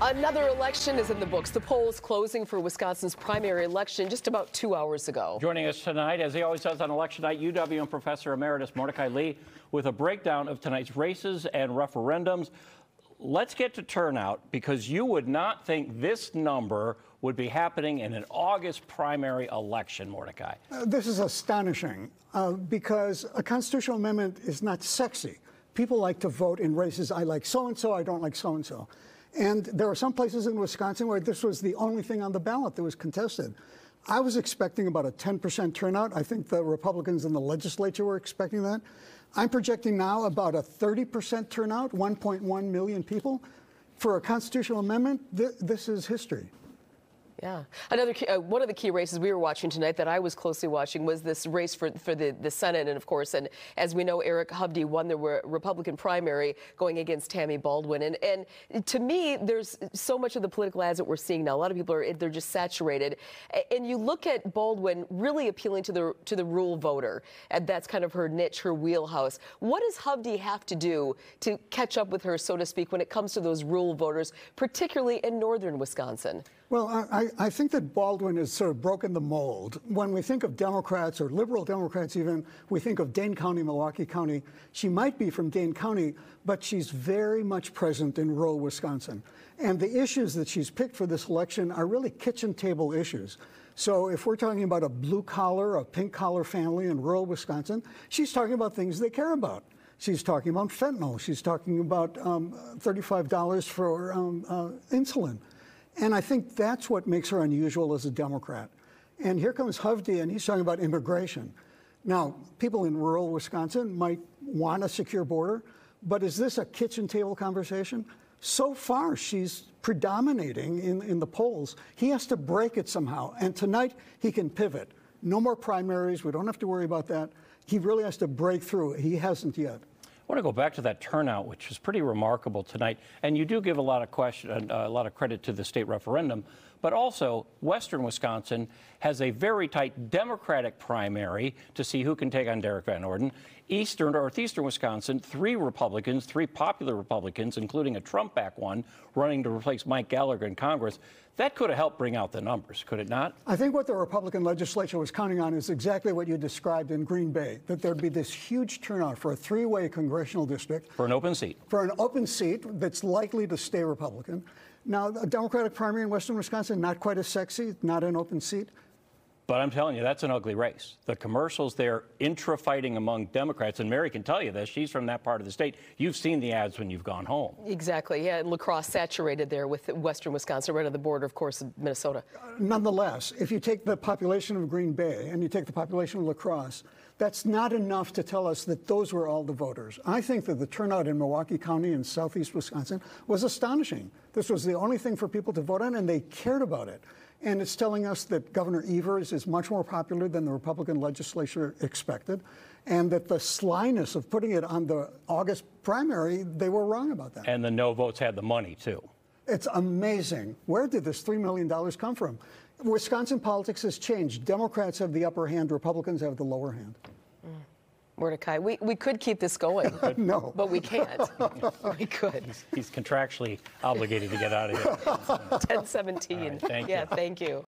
Another election is in the books. The polls closing for Wisconsin's primary election just about 2 hours ago. Joining us tonight, as he always does on election night, UWM Professor Emeritus Mordecai Lee with a breakdown of tonight's races and referendums. Let's get to turnout, because you would not think this number would be happening in an August primary election, Mordecai. This is astonishing because a constitutional amendment is not sexy. People like to vote in races. I like so-and-so, I don't like so-and-so. And there are some places in Wisconsin where this was the only thing on the ballot that was contested. I was expecting about a 10% turnout. I think the Republicans in the legislature were expecting that. I'm projecting now about a 30% turnout, 1.1 million people. For a constitutional amendment, this is history. Yeah. One of the key races we were watching tonight that I was closely watching was this race for the Senate. And, of course, and as we know, Eric Hovde won the Republican primary going against Tammy Baldwin. And to me, there's so much of the political ads that we're seeing now. A lot of people they're just saturated. And you look at Baldwin really appealing to the rural voter. And that's kind of her niche, her wheelhouse. What does Hovde have to do to catch up with her, so to speak, when it comes to those rural voters, particularly in northern Wisconsin? Well, I think that Baldwin has sort of broken the mold. When we think of Democrats, or liberal Democrats even, we think of Dane County, Milwaukee County. She might be from Dane County, but she's very much present in rural Wisconsin. And the issues that she's picked for this election are really kitchen table issues. So if we're talking about a blue-collar, a pink-collar family in rural Wisconsin, she's talking about things they care about. She's talking about fentanyl. She's talking about $35 for insulin. And I think that's what makes her unusual as a Democrat. And here comes Hovde, and he's talking about immigration. Now, people in rural Wisconsin might want a secure border, but is this a kitchen table conversation? So far, she's predominating in the polls. He has to break it somehow. And tonight, he can pivot. No more primaries. We don't have to worry about that. He really has to break through. He hasn't yet. I want to go back to that turnout, which was pretty remarkable tonight. And you do give a lot of credit to the state referendum, but also Western Wisconsin has a very tight Democratic primary to see who can take on Derek Van Orden. Northeastern Wisconsin, 3 Republicans, 3 popular Republicans, including a Trump-backed one, running to replace Mike Gallagher in Congress. That could have helped bring out the numbers, could it not? I think what the Republican legislature was counting on is exactly what you described in Green Bay, that there'd be this huge turnout for a 3-way congressional district. For an open seat. For an open seat that's likely to stay Republican. Now, a Democratic primary in Western Wisconsin, not quite as sexy, not an open seat. But I'm telling you, that's an ugly race. The commercials there, intra-fighting among Democrats, and Mary can tell you this, she's from that part of the state. You've seen the ads when you've gone home. Exactly, yeah, and La Crosse saturated there with Western Wisconsin, right on the border, of course, of Minnesota. Nonetheless, if you take the population of Green Bay and you take the population of La Crosse, that's not enough to tell us that those were all the voters. I think that the turnout in Milwaukee County and southeast Wisconsin was astonishing. This was the only thing for people to vote on, and they cared about it. And it's telling us that Governor Evers is much more popular than the Republican legislature expected, and that the slyness of putting it on the August primary, they were wrong about that. And the no votes had the money, too. It's amazing. Where did this $3 million come from? Wisconsin politics has changed. Democrats have the upper hand. Republicans have the lower hand. Mordecai, we could keep this going. No. But we can't. We could. He's contractually obligated to get out of here. 10:17. Right, thank you. Yeah, thank you.